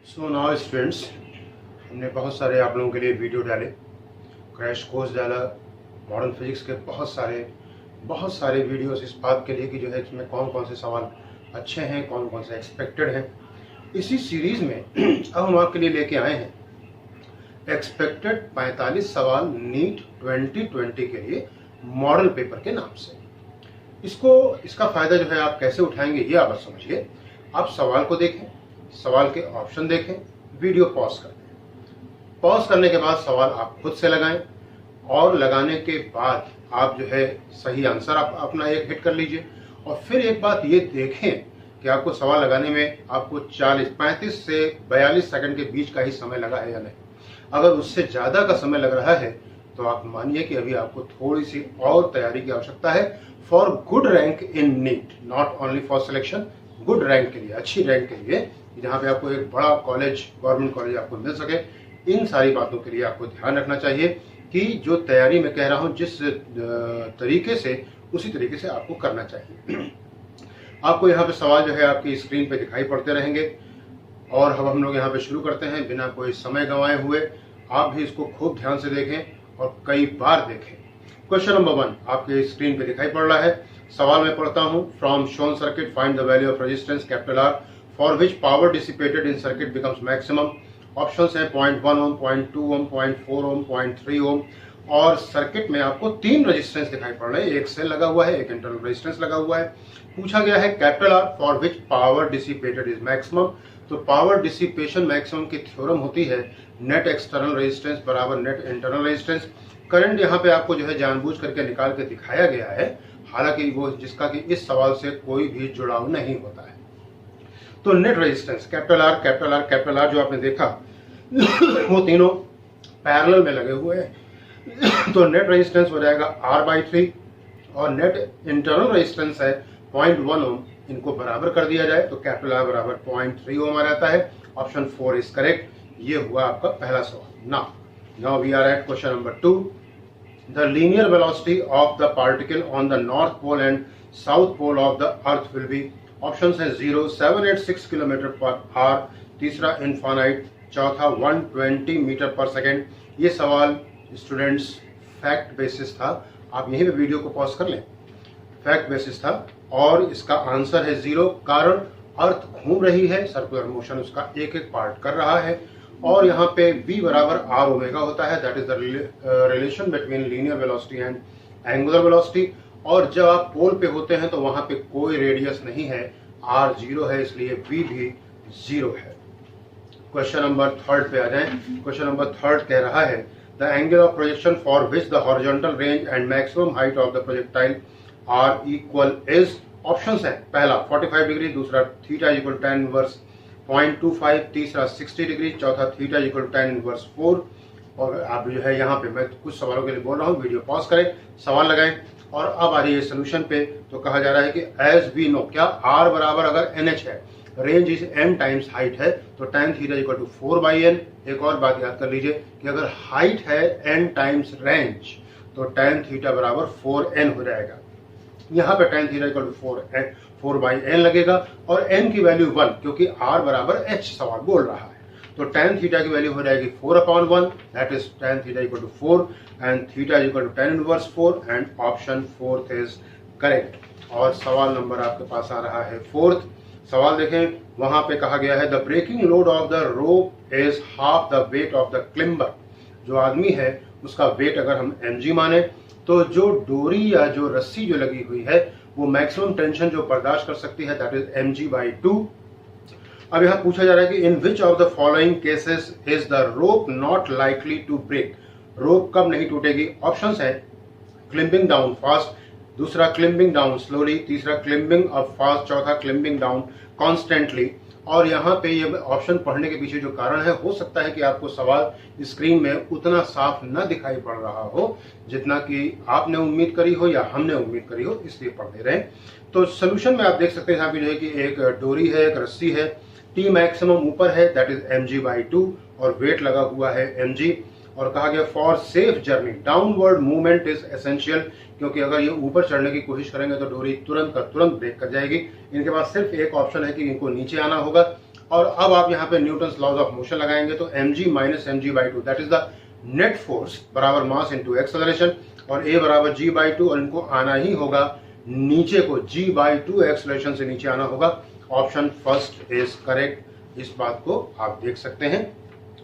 So now students, हमने बहुत सारे आप लोगों के लिए वीडियो डाले, क्रैश कोर्स डाला, मॉडर्न फिजिक्स के बहुत सारे वीडियोस इस बात के लिए कि जो है इसमें कौन कौन से सवाल अच्छे हैं, कौन कौन से एक्सपेक्टेड हैं। इसी सीरीज़ में अब हम आपके लिए लेके आए हैं एक्सपेक्टेड 45 सवाल नीट 2020 के लिए मॉडल पेपर के नाम से। इसका फ़ायदा जो है आप कैसे उठाएंगे ये आप समझिए। आप सवाल को देखें, सवाल के ऑप्शन देखें, वीडियो पॉज कर दें। पॉज करने के बाद सवाल आप खुद से लगाएं और लगाने के बाद आप जो है सही आंसर आप अपना एक हिट कर लीजिए। और फिर एक बात ये देखें कि आपको सवाल लगाने में आपको 35 से 42 सेकंड के बीच का ही समय लगा है या नहीं। अगर उससे ज़्यादा का समय लग रहा है तो आप मानिए कि अभी आपको थोड़ी सी और तैयारी की आवश्यकता है for good rank in NEET, not only for selection, good rank के लिए, अच्छी रैंक के लिए, जहाँ पे आपको एक बड़ा कॉलेज, गवर्नमेंट कॉलेज आपको मिल सके। इन सारी बातों के लिए आपको ध्यान रखना चाहिए कि जो तैयारी मैं कह रहा हूँ जिस तरीके से, उसी तरीके से आपको करना चाहिए। आपको यहाँ पे सवाल जो है आपकी स्क्रीन पे दिखाई पड़ते रहेंगे और हम लोग यहाँ पे शुरू करते हैं बिना कोई समय गंवाए हुए। आप भी इसको खूब ध्यान से देखें और कई बार देखें। क्वेश्चन नंबर 1 आपके स्क्रीन पे दिखाई पड़ रहा है। सवाल मैं पढ़ता हूँ। From shown circuit find the value of resistance capital R for which power dissipated in circuit becomes maximum. Options हैं 0.1 ओम, 0.2 ओम, 0.4 ओम, 0.3 ओम। और सर्किट में आपको 3 रेजिस्टेंस दिखाई पड़ रहे हैं, एक सेल लगा हुआ है, एक इंटरनल रेजिस्टेंस लगा हुआ है। पूछा गया है capital R for which power dissipated is maximum. तो पावर डिसिपेशन मैक्सिमम की थ्योरम होती है नेट एक्सटर्नल रेजिस्टेंस बराबर नेट इंटरनल रेजिस्टेंस। करंट यहाँ पे आपको जो है जानबूझ करके निकाल के दिखाया गया है, हालांकि वो जिसका कि इस सवाल से कोई भी जुड़ाव नहीं होता है। तो नेट रेजिस्टेंस कैपिटल आर जो आपने देखा वो तीनों पैरेलल में लगे हुए हैं। तो नेट रेजिस्टेंस हो जाएगा R/3 और नेट इंटरनल रेजिस्टेंस है 0.1 ओम। इनको बराबर कर दिया जाए तो कैपिटल आर बराबर 0.3 ओम आ जाता है। Option 4 is correct. ये हुआ आपका पहला सवाल। Now we are at question number 2। The linear velocity of the particle on the north pole and south pole of the earth will be। Options हैं 0, 786 किलोमीटर पर आवर, तीसरा infinite, चौथा 120 metre per second. ये सवाल students fact basis था। आप यहीं पे video को पॉज कर लें। फैक्ट बेसिस था और इसका आंसर है 0। कारण अर्थ घूम रही है, सर्कुलर मोशन उसका एक एक पार्ट कर रहा है और यहाँ पे v बराबर r ओमेगा होता है। That is the relation between linear velocity and angular velocity. और जब आप पोल पे होते हैं तो वहां पे कोई रेडियस नहीं है, r 0 है, इसलिए v भी 0 है। क्वेश्चन नंबर 3 पे आ जाएं। क्वेश्चन नंबर 3 कह रहा है the angle of projection for which the horizontal range and maximum height of the projectile are equal is. Options हैं पहला 45 डिग्री, दूसरा थीटा इक्वल tan इनवर्स 0.25, तीसरा 60 डिग्री, चौथा थीटा इक्वल tan इनवर्स 4। और आप जो है यहाँ पे मैं कुछ सवालों के लिए बोल रहा हूँ, वीडियो पॉज करें, सवाल लगाएं और अब आ रही है सोल्यूशन पे। तो कहा जा रहा है कि एज वी नो, क्या r बराबर अगर NH है, range is n times height है, तो tan theta equal to 4/n। एक और बात याद कर लीजिए कि अगर हाइट है n टाइम्स रेंज तो tan थीटा बराबर 4n हो जाएगा। यहाँ पे tan theta equal to 4/n लगेगा और n की वैल्यू 1, क्योंकि r बराबर h सवाल बोल रहा है। तो tan थीटा की वैल्यू हो जाएगी 4/1, that is tan theta equal to 4 and theta equal to tan inverse 4 and option 4 is correct. और सवाल नंबर आपके पास आ रहा है 4th सवाल। देखें वहां पे कहा गया है the breaking load of the rope is half the weight of the climber. जो आदमी है उसका वेट अगर हम mg माने तो जो डोरी या जो रस्सी जो लगी हुई है वो मैक्सिमम टेंशन जो बर्दाश्त कर सकती है दैट इज mg/2। अब यहाँ पूछा जा रहा है कि in which of the following cases is the rope not likely to break. Rope कब नहीं टूटेगी। ऑप्शंस है क्लिम्बिंग डाउन फास्ट, दूसरा क्लिम्बिंग डाउन स्लोली, तीसरा क्लिम्बिंग अप फास्ट, चौथा क्लिम्बिंग डाउन कॉन्स्टेंटली। और यहाँ पे ये ऑप्शन पढ़ने के पीछे जो कारण है, हो सकता है कि आपको सवाल स्क्रीन में उतना साफ न दिखाई पड़ रहा हो जितना कि आपने उम्मीद करी हो या हमने उम्मीद करी हो, इसलिए पढ़ते रहे। तो सोल्यूशन में आप देख सकते हैं यहाँ पे जो है कि एक डोरी है, एक रस्सी है, टी मैक्सिमम ऊपर है दैट इज mg/2 और वेट लगा हुआ है mg। और कहा गया for safe journey downward movement is essential, क्योंकि अगर ये ऊपर चढ़ने की कोशिश करेंगे तो डोरी तुरंत का तुरंत ब्रेक कर जाएगी। इनके पास सिर्फ एक ऑप्शन है कि इनको नीचे आना होगा। और अब आप यहाँ पे न्यूटन्स लॉज ऑफ मोशन लगाएंगे तो mg minus mg/2 that is the net force बराबर मास इनटू एक्सेलरेशन, और a बराबर g/2, और इनको आना ही होगा नीचे को g/2 एक्सेलरेशन से नीचे आना होगा। Option first is correct. इस बात को आप देख सकते हैं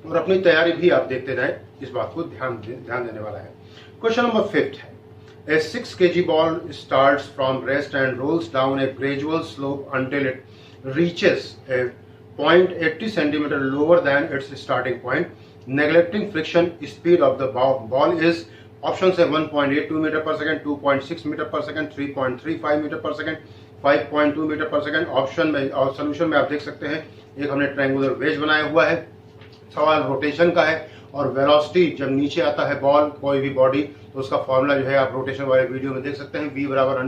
और अपनी तैयारी भी आप देखते रहें, इस बात को ध्यान देने वाला है। क्वेश्चन नंबर 5 है, A 6 kg ball starts from rest and rolls down a gradual slope until it reaches a point 80 centimeter lower than its starting point. Neglecting friction, speed of the ball is options है 1.82 metre per second, 2.6 metre per second, 3.35 metre per second, 5.2 metre per second. Option में और solution में आप देख सकते हैं, एक हमने ट्रायंगुलर वेज बनाया हुआ है। सवाल रोटेशन का है और वेलोसिटी जब नीचे आता है बॉल कोई भी बॉडी तो उसका फॉर्मूला जो है आप रोटेशन वाले वीडियो में देख सकते हैं, v बराबर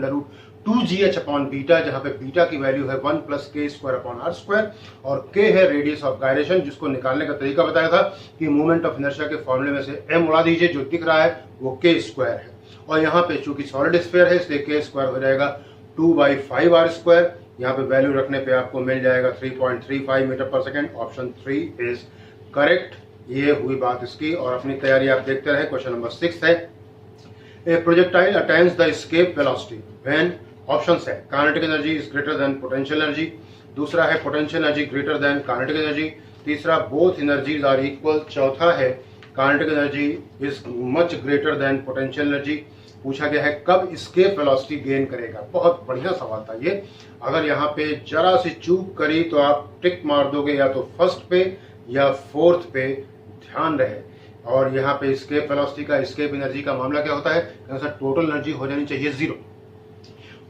√2gh अपॉन बीटा, जहां पे बीटा की वैल्यू है 1 + k² अपॉन r², और k है रेडियस ऑफ गायरेशन, जिसको निकालने का तरीका बताया था कि मूवमेंट ऑफ इनर्शिया के फॉर्मूले में से m उड़ा दीजिए, जो दिख रहा है वो k² है। और यहाँ पे चूंकि सॉलिड स्फीयर है इसलिए k² हो जाएगा 2/5r²। यहाँ पे वैल्यू रखने पे आपको मिल जाएगा 3.35 metre per second. Option 3 is correct. ये हुई बात इसकी, और अपनी तैयारी आप देखते रहे। क्वेश्चन नंबर 6 है, a projectile attains the escape velocity when, options है kinetic energy is greater than potential energy, दूसरा है potential energy greater than kinetic energy, तीसरा बोथ एनर्जीज आर इक्वल, चौथा है kinetic energy is much greater than potential energy. पूछा गया है कब एस्केप वेलोसिटी गेन करेगा। बहुत बढ़िया सवाल था ये। अगर यहाँ पे जरा सी चूक करी तो आप टिक मार दोगे या तो फर्स्ट पे या फोर्थ पे, ध्यान रहे। और यहाँ पे एस्केप वेलोसिटी का, एस्केप एनर्जी का मामला क्या होता है, टोटल एनर्जी हो जानी चाहिए 0।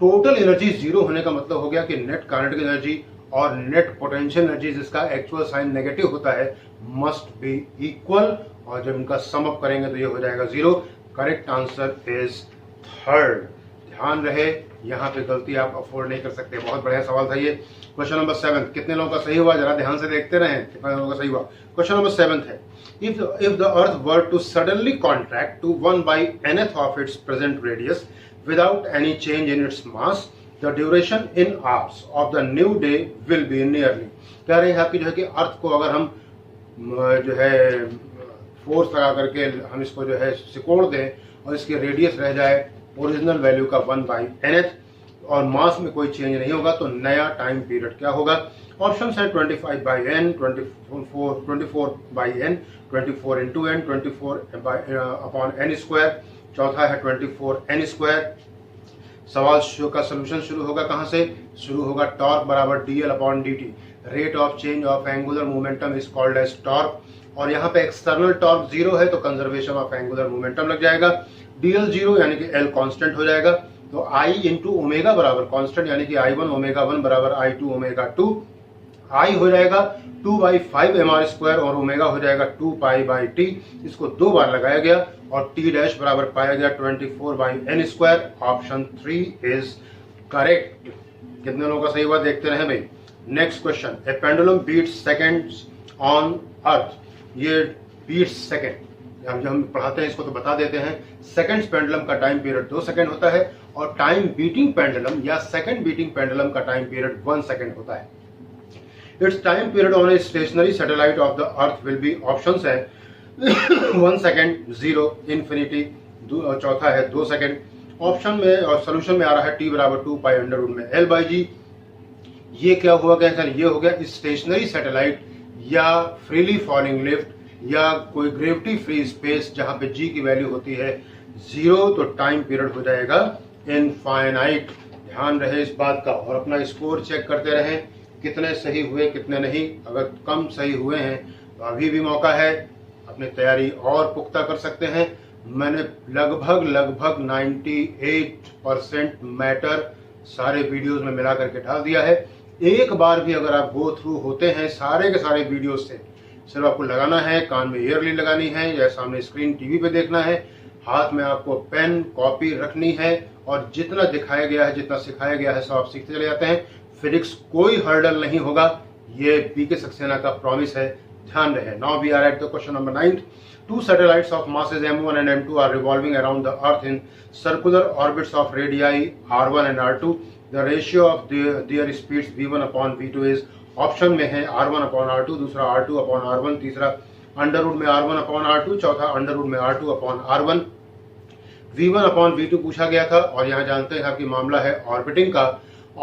टोटल एनर्जी 0 होने का मतलब हो गया कि नेट काइनेटिक एनर्जी और नेट पोटेंशियल एनर्जी जिसका एक्चुअल साइन नेगेटिव होता है मस्ट बी इक्वल, और जब इनका सम अप करेंगे तो ये हो जाएगा 0। Correct answer is 3rd। ध्यान रहे, यहाँ पे गलती आप अफोर्ड नहीं कर सकते। बहुत बढ़िया सवाल था ये। क्वेश्चन नंबर 7, कितने लोगों का सही हुआ जरा ध्यान से देखते रहें, कितने लोगों का सही हुआ। क्वेश्चन नंबर 7 है, if the earth were to suddenly contract to 1/nth of its present radius without any change in its mass, the duration in hours of the new day will be nearly, कह रहे हैं आपकी जो है कि अर्थ को अगर हम जो है फोर्स लगा करके हम इसको जो है सिकोड़ दें और इसकी रेडियस रह जाए ओरिजिनल वैल्यू का 1/nth और मास में कोई चेंज नहीं होगा तो नया टाइम पीरियड क्या होगा। ऑप्शन है 25/n, 24/n, 24 × n, 24/n², चौथा है 24n²। सवाल का सोल्यूशन शुरू होगा कहां से, शुरू होगा टॉर्क बराबर dl/dt, rate of change of angular momentum is called as torque, और यहाँ पे एक्सटर्नल टॉर्क 0 है तो कंजर्वेशन ऑफ एंगुलर मोमेंटम लग जाएगा। dl 0 यानी कि l कांस्टेंट हो जाएगा, तो I × ओमेगा बराबर कांस्टेंट यानी कि I1 ω1 बराबर I2 ω2, I हो जाएगा 2/5 mr² और ओमेगा हो जाएगा 2π/t। इसको 2 बार लगाया गया और t डैश बराबर पाया गया 24/n²। Option 3 is correct. कितने लोगों का सही हुआ देखते रहे भाई। Next question, a pendulum beats seconds on earth. ये बीट्स सेकंड जब हम पढ़ाते हैं इसको तो बता देते हैं, सेकंड्स पेंडुलम का टाइम पीरियड 2 सेकंड होता है और टाइम बीटिंग पेंडुलम या सेकंड बीटिंग पेंडुलम का टाइम पीरियड 1 सेकंड होता है। It's time period on a stationary satellite of the earth will be, options है 1 सेकंड, 0, इन्फिनिटी, चौथा है 2 सेकंड। ऑप्शन में और सोल्यूशन में आ रहा है t बराबर 2π√L/g। ये क्या हुआ कैंसर, ये हो गया स्टेशनरी सैटेलाइट या फ्रीली फॉलिंग लिफ्ट या कोई ग्रेविटी फ्री स्पेस जहां पे g की वैल्यू होती है 0, तो टाइम पीरियड हो जाएगा इनफाइनाइट। ध्यान रहे इस बात का और अपना स्कोर चेक करते रहें कितने सही हुए कितने नहीं। अगर कम सही हुए हैं तो अभी भी मौका है, अपनी तैयारी और पुख्ता कर सकते हैं। मैंने लगभग 98% मैटर सारे वीडियोस में मिला करके डाल दिया है। एक बार भी अगर आप गो थ्रू होते हैं सारे के सारे वीडियोस से, सिर्फ आपको लगाना है, कान में ईयरली लगानी है या सामने स्क्रीन टीवी पे देखना है, हाथ में आपको पेन कॉपी रखनी है और जितना दिखाया गया है जितना सिखाया गया है सब आप सीखते चले जाते हैं। फिजिक्स कोई हर्डल नहीं होगा, ये बीके सक्सेना का प्रॉमिस है। ध्यान रहे। Now we are at the question number 9। Two satellites of masses m1 and m2 are revolving around the earth in circular orbits of radii r1 and r2. The ratio of their speeds v1 upon v2 is, option में है r1 upon r2, दूसरा r2 upon r1, तीसरा under root में r1 upon r2, चौथा under root में r2 upon r1। v1 upon v2 पूछा गया था और यहाँ जानते हैं आपकी मामला है ऑर्बिटिंग का।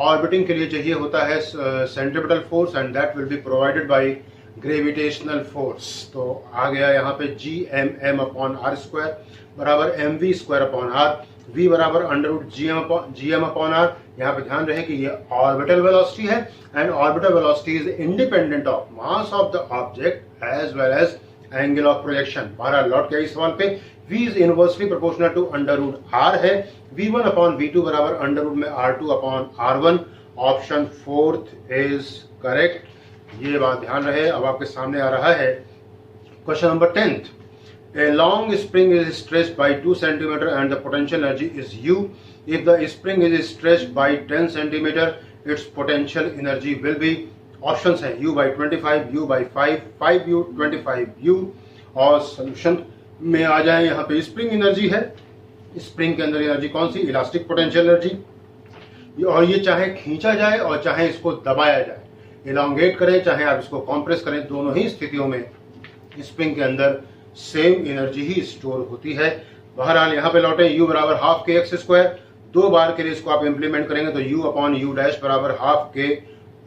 ऑर्बिटिंग के लिए चाहिए होता है centripetal force and that will be provided by gravitational force. तो आ गया यहाँ पे G M M upon R square बराबर M V square upon R, V बराबर under root G M upon R. यहाँ पे ध्यान रहे कि ये ऑर्बिटल वेलोसिटी है and orbital velocity is independent of mass of the object as well as angle of projection. 12 लौट के इस सवाल पे v is inversely proportional to under root r है, v1 अपॉन v2 बराबर अंडर रूट में r2 upon r1। Option 4 is correct. ये बात ध्यान रहे। अब आपके सामने आ रहा है question number 10। A long spring is stretched by 2 cm and the potential energy is U. If the spring is stretched by 10 cm, its potential energy will be, options हैं U by 25, U by 5, 5U, 25U। और solution में आ जाए, यहाँ पे spring energy है, spring के अंदर energy कौन सी, इलास्टिक पोटेंशियल एनर्जी, और ये चाहे खींचा जाए और चाहे इसको दबाया जाए, इलांगेट करें चाहे आप इसको कॉम्प्रेस करें, दोनों ही स्थितियों में स्प्रिंग के अंदर सेम एनर्जी ही स्टोर होती है। बहरहाल यहाँ पे लौटे u बराबर हाफ के एक्स स्क्वायर, 2 बार के लिए इसको आप इंप्लीमेंट करेंगे तो u अपॉन यू डैश बराबर हाफ के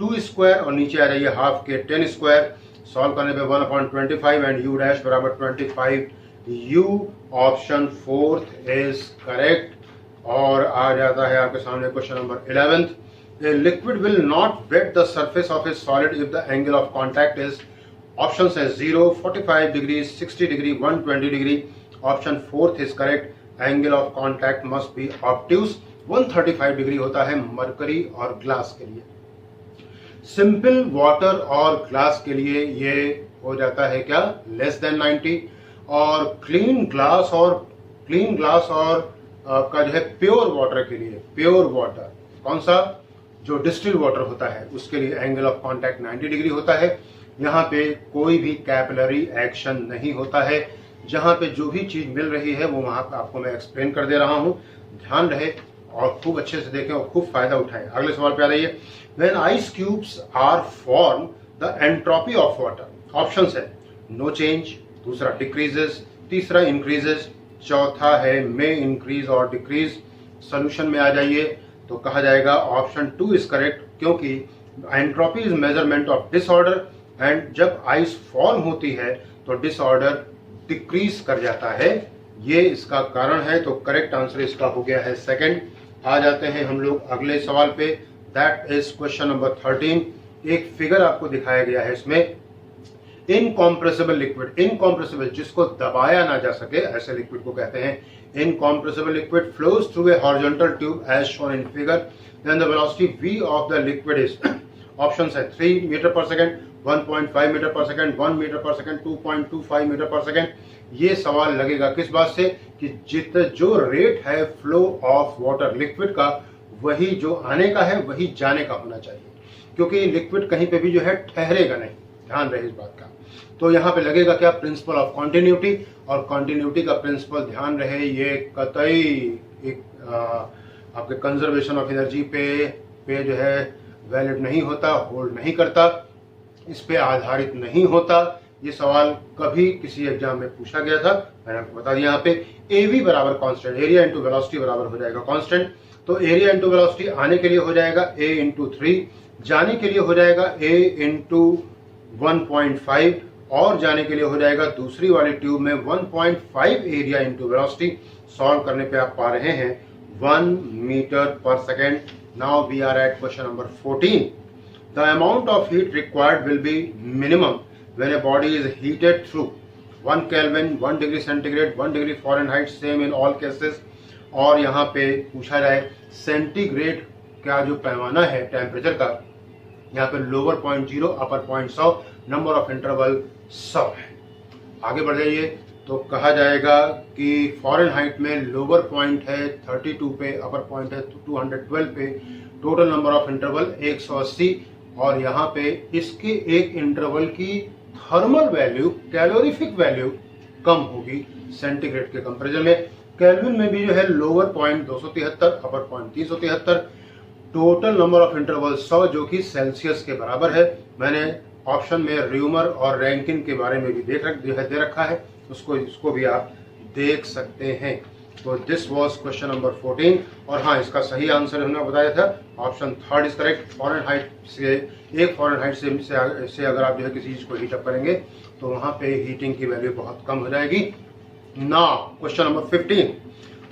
2 स्क्वायर और नीचे आ रही है हाफ के 10 स्क्वायर। सॉल्व करने पे 1 अपॉन 25 एंड u डैश बराबर 25u। Option 4 is correct. और आ जाता है आपके सामने question number 11। A liquid will not wet the surface of a solid if the angle of contact is, options है 0, 45 degrees, 60 degree, 120 degree। Option 4 is correct। Angle of contact must be obtuse। 135 degree होता है mercury और glass के लिए। Simple water और glass के लिए ये हो जाता है क्या, लेस देन 90। और क्लीन ग्लास और का जो है प्योर वाटर के लिए, प्योर वाटर कौन सा, जो डिस्टिल वाटर होता है, उसके लिए एंगल ऑफ कांटेक्ट 90 डिग्री होता है। यहाँ पे कोई भी कैपिलरी एक्शन नहीं होता है। जहाँ पे जो भी चीज मिल रही है वो वहां पे आपको मैं एक्सप्लेन कर दे रहा हूँ। ध्यान रहे और खूब अच्छे से देखें और खूब फायदा उठाएं। अगले सवाल पे आ रही है। When ice cubes are form the entropy of water, options है नो चेंज, दूसरा डिक्रीजेस, तीसरा इंक्रीजेस, चौथा है मे इंक्रीज और डिक्रीज। सोल्यूशन में आ जाइए तो कहा जाएगा ऑप्शन 2 इज करेक्ट, क्योंकि entropy is measurement of disorder and जब आइस फॉर्म होती है तो डिसऑर्डर डिक्रीज कर जाता है, ये इसका कारण है। तो करेक्ट आंसर इसका हो गया है सेकंड। आ जाते हैं हम लोग अगले सवाल पे, दैट इज क्वेश्चन नंबर 13। एक फिगर आपको दिखाया गया है इसमें, इनकॉम्प्रेसिबल लिक्विड, इनकॉम्प्रेसिबल जिसको दबाया ना जा सके ऐसे लिक्विड को कहते हैं incompressible liquid, flows through a horizontal tube as shown in figure, then the velocity v of the liquid is, options है 3 metre per second, 1.5 metre per second, 1 metre per second, 2.25 metre per second. ये सवाल लगेगा किस बात से कि जो rate है फ्लो ऑफ वाटर लिक्विड का, वही जो आने का है वही जाने का होना चाहिए, क्योंकि लिक्विड कहीं पे भी जो है ठहरेगा नहीं। ध्यान रहे इस बात का। तो यहाँ पे लगेगा क्या, प्रिंसिपल ऑफ कॉन्टिन्यूटी, और कॉन्टिन्यूटी का प्रिंसिपल ध्यान रहे ये कतई एक आपके कंजर्वेशन ऑफ एनर्जी पे जो है वैलिड नहीं होता, होल्ड नहीं करता, इस पे आधारित नहीं होता। ये सवाल कभी किसी एग्जाम में पूछा गया था, मैंने आपको बता दिया। यहाँ पे एवी बराबर कांस्टेंट, एरिया इंटू वेलोसिटी बराबर हो जाएगा कांस्टेंट। तो एरिया इंटू वेलोसिटी आने के लिए हो जाएगा a इंटू 3, जाने के लिए हो जाएगा a इंटू 1.5 और जाने के लिए हो जाएगा दूसरी वाली ट्यूब में 1.5 एरिया इंटू वेलोसिटी। सॉल्व करने पे आप पा रहे हैं 1 metre per second. Now we are at question number 14। The amount of heat required will be minimum when a body is heated through 1 Kelvin, 1 degree centigrade, 1 degree Fahrenheit, same in all cases। और यहाँ पे पूछा जाए centigrade का जो पैमाना है temperature का, यहाँ पे lower point 0, upper point 100, number of interval 100 है। आगे बढ़ जाइए तो कहा जाएगा कि फॉरेनहाइट में लोअर पॉइंट है 32 पे, अपर पॉइंट है 212 पे, टोटल नंबर ऑफ इंटरवल 180, और यहाँ पे इसके एक इंटरवल की थर्मल वैल्यू, कैलोरीफिक वैल्यू कम होगी सेंटीग्रेड के कंपैरिजन में। केल्विन में भी जो है lower point 273, upper point 373, total number of interval 100 जो कि सेल्सियस के बराबर है। मैंने ऑप्शन में र्यूमर और रैंकिन के बारे में भी दे रखा है, उसको भी आप देख सकते हैं। तो दिस वाज क्वेश्चन नंबर 14। और हाँ, इसका सही आंसर हमने बताया था, ऑप्शन 3 इज करेक्ट। फॉरेनहाइट से, एक फॉरेनहाइट से अगर आप जो है किसी चीज को हीट अप करेंगे तो वहां पे हीटिंग की वैल्यू बहुत कम हो जाएगी। Now question number 15,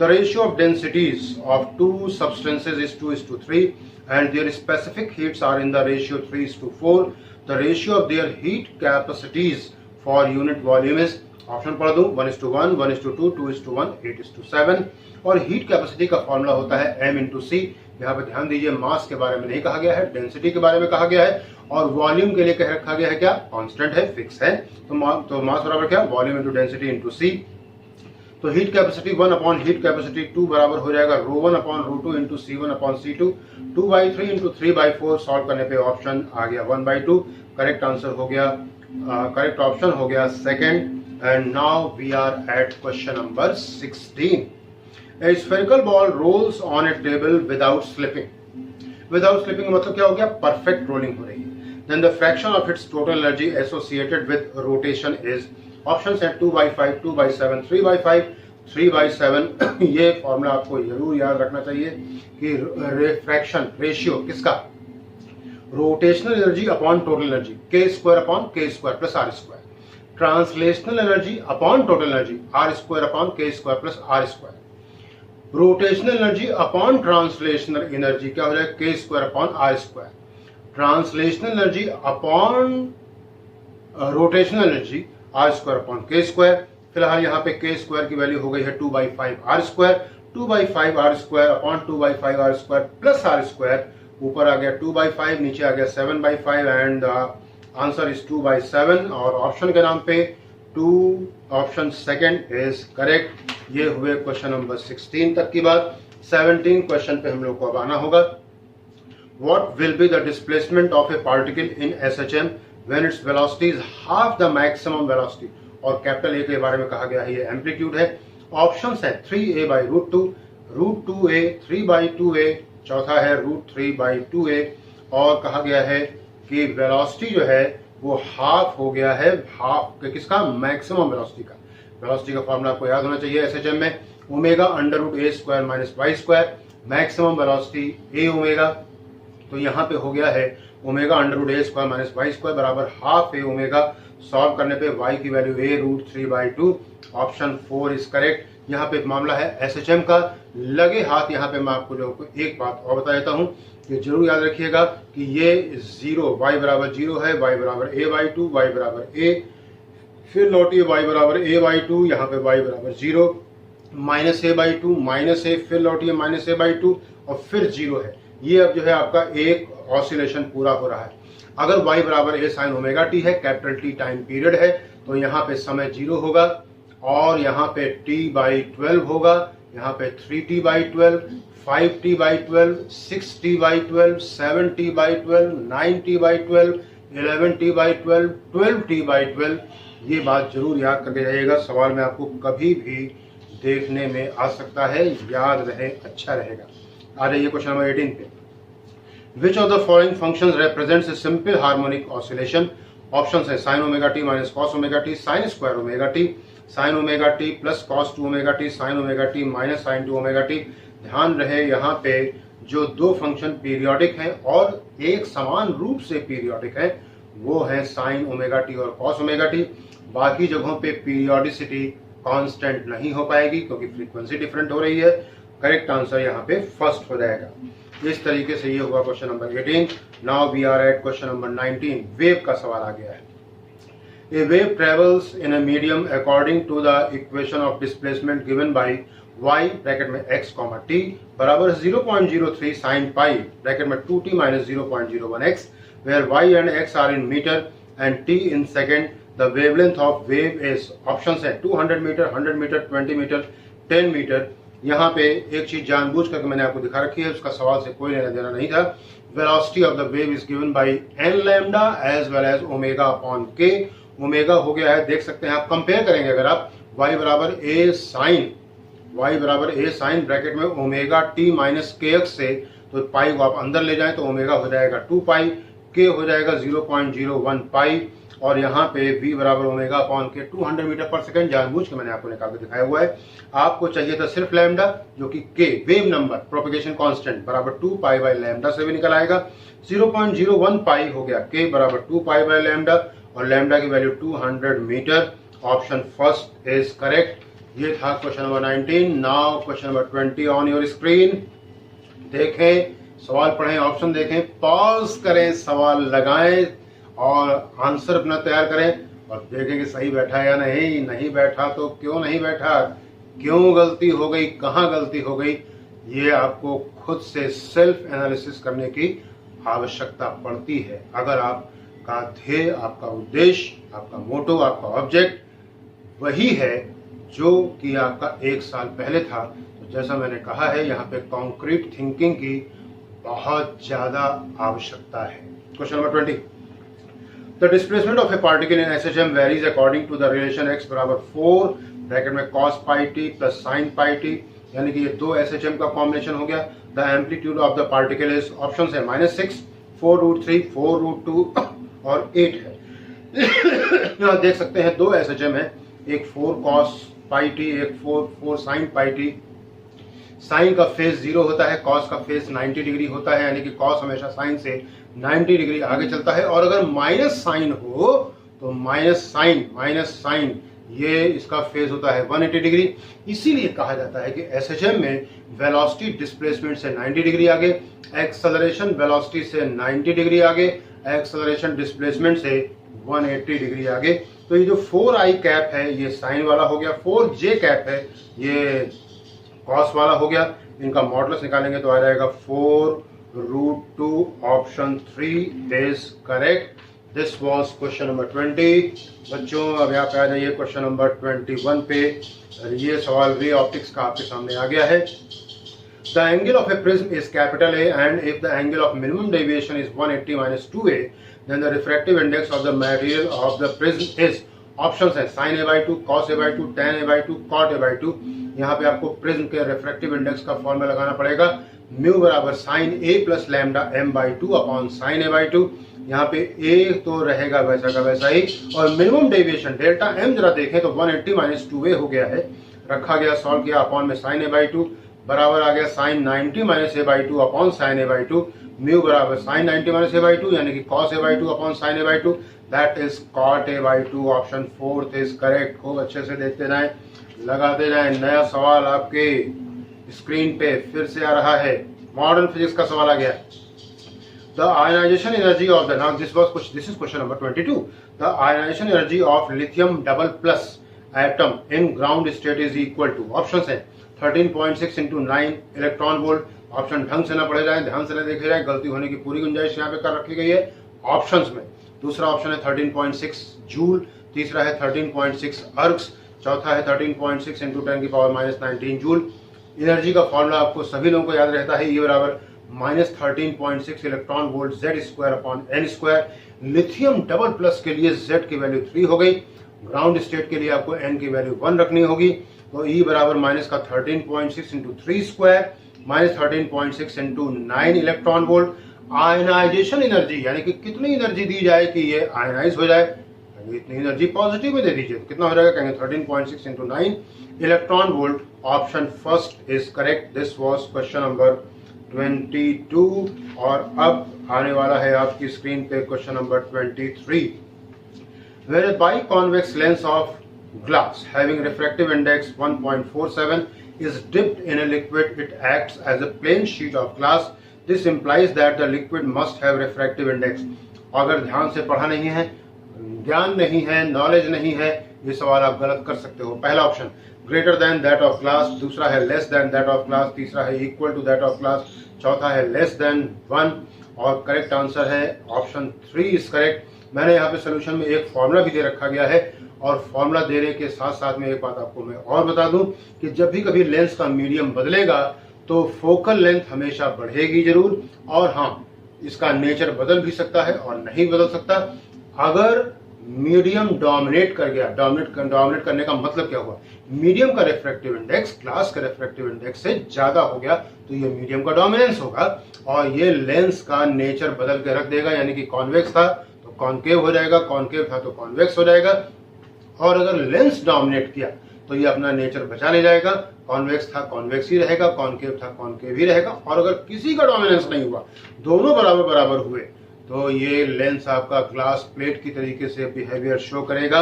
the ratio of densities of two substances is 2:3 and their specific heats are in the ratio 3:4. The ratio of their heat capacities for unit volume is, option पढ़ दूं, 1:1, 1:2, 2:1, 8:7। और heat capacity का formula होता है m/c। यहाँ पे ध्यान दीजिए, मास के बारे में नहीं कहा गया है, डेंसिटी के बारे में कहा गया है। और वॉल्यूम के लिए कह रखा गया है क्या, कांस्टेंट है, फिक्स है। तो मास बराबर क्या, volume into density into C. तो heat capacity 1 upon heat capacity 2 बराबर हो जाएगा ρ1 upon ρ2 into C1 upon C2। 2/3 into 3/4 solve करने पे ऑप्शन आ गया 1/2। करेक्ट आंसर हो गया, करेक्ट ऑप्शन हो गया second. And now we are at question number 16। A spherical ball rolls on a table without slipping. Without slipping मतलब क्या हो गया, परफेक्ट रोलिंग हो रही है। Then the fraction of its total energy associated with rotation is, option है 2/5, 2/7, 3/5, 3/7। ये formula आपको जरूर याद रखना चाहिए कि रिफ्रैक्शन रेशियो किसका, rotational energy upon total energy, k² upon k² plus r²। Translational energy upon total energy, r² upon k² plus r²। Rotational energy upon translational energy क्या हो जाएगा, k² upon r²। Translational energy upon rotational energy r² upon k²। फिलहाल यहाँ पे k² की value हो गई है 2/5 r²। 2/5 r² upon 2/5 r² plus r²। ऊपर आ गया 2/5, नीचे आ गया 7/5 एंड आंसर इज 2/7। और ऑप्शन के नाम पे 2, ऑप्शन सेकंड इज करेक्ट। ये हुए क्वेश्चन नंबर 16 तक की बात। 17 क्वेश्चन पे हम लोग को अब आना होगा। What will be the displacement of a particle in SHM when its velocity is half the maximum velocity। और कैपिटल ए के बारे में कहा गया है, ये एम्पलीट्यूड है। ऑप्शंस है 3a/√2, √2a, 3/2a, चौथा है √3/2a। और कहा गया है कि वेलोसिटी जो है वो हाफ हो गया है, हाफ किसका, मैक्सिमम वेलोसिटी का। वेलोसिटी का फॉर्मूला आपको याद होना चाहिए SHM में, ω√a² - y²। Maximum velocity a omega, तो यहाँ पे हो गया है ω√a² - y² बराबर हाफ a ओमेगा। सॉल्व करने पे y की value a√3/2। Option 4 is correct. यहाँ पे मामला है SHM का। लगे हाथ यहाँ पे मैं आपको लोगों को एक बात और बता देता हूँ कि जरूर याद रखिएगा कि ये 0, y बराबर 0 है, y बराबर a/2, y बराबर a, फिर लौटिए y बराबर a/2, यहाँ पे y बराबर 0, -a/2, -a, फिर लौटिए -a/2 और फिर 0 है। ये अब जो है आपका एक ऑसिलेशन पूरा हो रहा है। अगर y बराबर a sin ω t है, कैपिटल T टाइम पीरियड है, तो यहाँ पे समय 0 होगा और यहाँ पे t/12 होगा, यहाँ पे 3t/12, 5t/12, 6t/12, 7t/12, 9t/12, 11t/12, 12t/12। ये बात जरूर याद करके जाइएगा, सवाल में आपको कभी भी देखने में आ सकता है, याद रहे, अच्छा रहेगा। आ जाइए क्वेश्चन नंबर 18 पे। Which of the following functions represents a simple harmonic oscillation? Option है sin ω t minus cos ω t, sin square ω t, sin ω t plus cos 2 ω t, sin ω t minus sin 2 ω t। ध्यान रहे यहाँ पे जो दो function periodic हैं और एक समान रूप से पीरियोडिक है वो है sin ω t और cos ω t। बाकी जगहों पे पीरियोडिसिटी कांस्टेंट नहीं हो पाएगी क्योंकि फ्रीक्वेंसी डिफरेंट हो रही है। करेक्ट आंसर यहाँ पे फर्स्ट हो जाएगा। इस तरीके से ये हुआ question number 18। Now we are at question number 19। Wave का सवाल आ गया है। A wave travels in a medium according to the equation of displacement given by y bracket में x, t बराबर 0.03 sin pi ब्रैकेट में 2t minus 0.01x, where y and x are in meter and t in second। The wavelength of wave is, options है 200 metre, 100 metre, 20 metre, 10 metre. यहाँ पे एक चीज जानबूझ करके मैंने आपको दिखा रखी है, उसका सवाल से कोई लेना देना नहीं था। Velocity of the wave is given by n lambda as well as omega upon k। Omega हो गया है, देख सकते हैं आप। कंपेयर करेंगे अगर आप y बराबर ए साइन ब्रैकेट में ओमेगा टी माइनस के एक्स से, तो पाई को आप अंदर ले जाएं तो ओमेगा हो जाएगा 2 पाई, के हो जाएगा 0.01 पाई, और यहाँ पे v बराबर ओमेगा अपॉन के 200 मीटर पर सेकंड जानबूझ के मैंने आपको निकाल के दिखाया हुआ है। आपको चाहिए था सिर्फ लैम्डा, जो कि के वेव नंबर प्रोपेगेशन कांस्टेंट बराबर 2 पाई बाय लैम्डा से भी निकल आएगा। 0.01 पाई हो गया के बराबर 2 पाई बाय लैम्डा, और लैम्डा की value 200 metre. Option first is correct. ये था question number 19। Now question number 20 on your screen. देखें, सवाल पढ़ें, ऑप्शन देखें, पॉज करें, सवाल लगाएं और आंसर अपना तैयार करें, और देखें कि सही बैठा है या नहीं। नहीं बैठा तो क्यों नहीं बैठा, क्यों गलती हो गई, कहाँ गलती हो गई, ये आपको खुद से सेल्फ एनालिसिस करने की आवश्यकता पड़ती है। अगर आपका ध्येय, आपका उद्देश्य, आपका मोटो, आपका ऑब्जेक्ट वही है जो कि आपका 1 साल पहले था, तो जैसा मैंने कहा है, यहाँ पे कॉन्क्रीट थिंकिंग की बहुत ज्यादा आवश्यकता है। Question number 20। The displacement of a particle in SHM varies according to the relation x बराबर 4 ब्रैकेट में cos pi T plus sine pi T, यानी कि ये दो एसएचएम का कॉम्बिनेशन हो गया। The amplitude of the particle is, option है -6, 4√3, 4√2 और 8 है। यहाँ देख सकते हैं दो एसएचएम है, एक 4 cos पाई टी, एक 4 साइन पाई टी। साइन का फेज 0 होता है, कॉस का फेज 90 डिग्री होता है, यानी कि कॉस हमेशा साइन से 90 डिग्री आगे चलता है। और अगर माइनस साइन हो तो माइनस साइन ये इसका फेज होता है 180 डिग्री। इसीलिए कहा जाता है कि एसएचएम में वेलोसिटी डिस्प्लेसमेंट से 90 डिग्री आगे, एक्सेलरेशन वेलोसिटी से 90 डिग्री आगे, एक्सेलरेशन डिस्प्लेसमेंट से 180 डिग्री आगे। तो ये जो 4i कैप है ये साइन वाला हो गया, 4j कैप है ये कॉस वाला हो गया। इनका मॉडुलस निकालेंगे तो आ जाएगा 4√2। Option 3 is correct. This was question number 20। बच्चों अब यहाँ पे आ जाइए क्वेश्चन नंबर 21 पे। ये सवाल रे ऑप्टिक्स का आपके सामने आ गया है। The angle of A prism is capital A and if the angle of minimum deviation is 180 - 2a, then the refractive index of the material of the prism is, options है sin a/2, cos a/2, tan a/2, cot a/2। यहाँ पे आपको prism के refractive index का formula लगाना पड़ेगा। Mu बराबर sin a plus lambda m/2 upon sin a/2। यहाँ पे a तो रहेगा वैसा का वैसा ही, और मिनिमम डेविएशन डेल्टा m जरा देखें तो 180 - 2a हो गया है, रखा गया, सॉल्व किया, अपॉन में sin a/2 बराबर आ गया sin 90 - a/2 upon sin a/2। Mu बराबर sin 90 - a/2 यानी कि cos a/2 upon sin a/2, that is cot a/2। Option 4 is correct. खूब अच्छे से देखते जाएं, लगाते जाएं। नया सवाल आपके स्क्रीन पे फिर से आ रहा है, मॉडर्न फिजिक्स का सवाल आ गया। The ionization energy of the, now this is question number 22। The ionization energy of lithium double plus atom in ground state is equal to, option है 13.6 × 9 इलेक्ट्रॉन वोल्ट। ऑप्शन ढंग से ना पढ़े जाए, ध्यान से ना देखे जाए, गलती होने की पूरी गुंजाइश यहाँ पे कर रखी गई है ऑप्शंस में। दूसरा ऑप्शन है 13.6 जूल, तीसरा है 13.6 अर्ग्स, चौथा है 13.6 × 10⁻⁻19 जूल। एनर्जी का फॉर्मूला आपको सभी लोगों को याद रहता है, ये बराबर -13.6 electron volt Z² upon n²। Lithium double plus के लिए Z की वैल्यू 3 हो गई, ग्राउंड स्टेट के लिए आपको n की वैल्यू 1 रखनी होगी। तो E बराबर -13.6 × 3² -13.6 × 9 इलेक्ट्रॉन वोल्ट। आयनाइजेशन एनर्जी यानी कि कितनी एनर्जी दी जाए कि ये आयनाइज हो जाए, इतनी एनर्जी पॉजिटिव में दे दीजिए, तो कितना हो जाएगा, कहेंगे 13.6 × 9 electron volt. Option first is correct. This was question number 22। और अब आने वाला है आपकी स्क्रीन पे question number 23। Where a biconvex lens of glass having refractive index 1.47 is dipped in a liquid, it acts as a plain sheet of glass. This implies that the liquid must have refractive index. अगर ध्यान से पढ़ा नहीं है, ज्ञान नहीं है, knowledge नहीं है, ये सवाल आप गलत कर सकते हो। पहला option greater than that of glass, दूसरा है less than that of glass, तीसरा है equal to that of glass, चौथा है लेस देन 1, और करेक्ट आंसर है ऑप्शन 3 इज करेक्ट। मैंने यहाँ पे सोल्यूशन में एक फॉर्मूला भी दे रखा गया है, और फॉर्मूला देने के साथ साथ में एक बात आपको मैं और बता दूं कि जब भी कभी लेंस का मीडियम बदलेगा तो फोकल लेंथ हमेशा बढ़ेगी जरूर, और हाँ इसका नेचर बदल भी सकता है और नहीं बदल सकता। अगर मीडियम डोमिनेट कर गया। डोमिनेट करने का मतलब क्या हुआ, मीडियम का रिफ्रैक्टिव इंडेक्स ग्लास के रिफ्रैक्टिव इंडेक्स से ज्यादा हो गया, तो ये मीडियम का डोमिनेंस होगा और ये लेंस का नेचर बदल के रख देगा, यानी कि कॉन्वेक्स था तो कॉन्केव हो जाएगा, कॉन्केव था तो कॉन्वेक्स हो जाएगा। और अगर लेंस डोमिनेट किया तो ये अपना नेचर बचा ले जाएगा, कॉन्वेक्स था कॉन्वेक्स ही रहेगा, कॉन्केव था कॉन्केव ही रहेगा। और अगर किसी का डोमिनेंस नहीं हुआ, दोनों बराबर बराबर हुए, तो ये लेंस आपका ग्लास प्लेट की तरीके से बिहेवियर शो करेगा।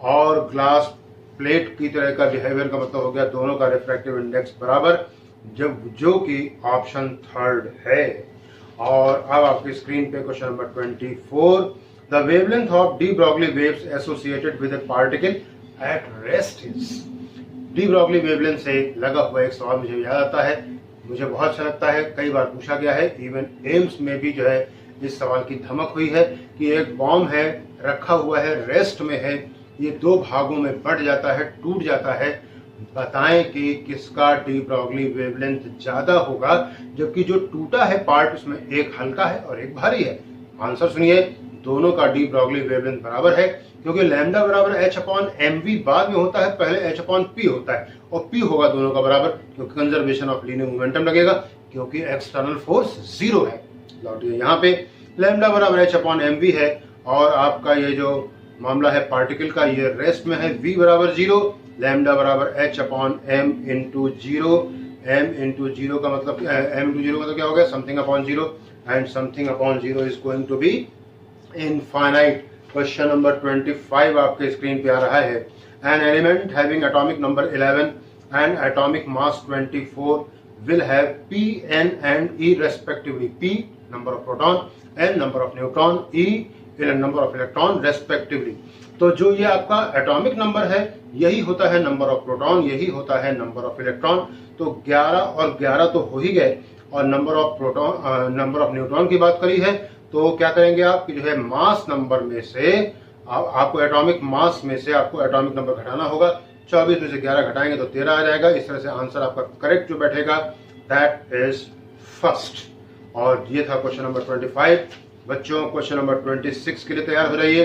और ग्लास प्लेट की तरह का बिहेवियर का मतलब हो गया दोनों का रिफ्रैक्टिव इंडेक्स बराबर, जो कि ऑप्शन थर्ड है। और अब आपकी स्क्रीन पे question number 24, the wavelength of de Broglie waves associated with A particle at rest is. De Broglie wavelength से लगा हुआ एक सवाल मुझे याद आता है, मुझे बहुत अच्छा लगता है, कई बार पूछा गया है, इवन एम्स में भी जो है इस सवाल की धमक हुई है कि एक बॉम्ब है, रखा हुआ है, रेस्ट में है, ये दो भागों में बढ़ जाता है, टूट जाता है, बताएं कि किसका डी ब्रॉगली वेवलेंथ ज्यादा होगा, जबकि जो टूटा है पार्ट उसमें एक हल्का है और एक भारी है। आंसर सुनिए, दोनों का डी ब्रॉगली वेवलेंथ बराबर है, क्योंकि लैम्डा बराबर h/mv बाद में होता है, पहले h/p होता है, और p होगा दोनों का बराबर, क्योंकि कंजर्वेशन ऑफ लीनियर मोमेंटम लगेगा, क्योंकि एक्सटर्नल फोर्स 0 है। लौटिए यहाँ पे लैम्डा बराबर h/mv है, और आपका ये जो मामला है पार्टिकल का, ये रेस्ट में है, v बराबर 0, लैम्डा बराबर h/m इंटू 0, m इंटू 0 का मतलब m इंटू 0 मतलब क्या हो गया, something upon 0, and something upon 0 is going to be infinite. Question number 25 आपके स्क्रीन पे आ रहा है, an element having atomic number 11 and atomic mass 24 will have P, N and E respectively. P number of proton, N number of neutron, E number of electron respectively. तो जो ये आपका atomic number है, यही होता है नंबर ऑफ प्रोटॉन, यही होता है नंबर ऑफ इलेक्ट्रॉन। तो 11 और 11 तो हो ही गए, और number of proton number of neutron की बात करी है, तो क्या करेंगे आप कि जो है मास नंबर में से आपको एटॉमिक मास में से आपको एटॉमिक नंबर घटाना होगा। 24 में से 11 घटाएंगे तो 13 आ जाएगा। इस तरह से आंसर आपका करेक्ट जो बैठेगा दैट इज फर्स्ट। और ये था क्वेश्चन नंबर 25। बच्चों क्वेश्चन नंबर 26 के लिए तैयार हो जाइए।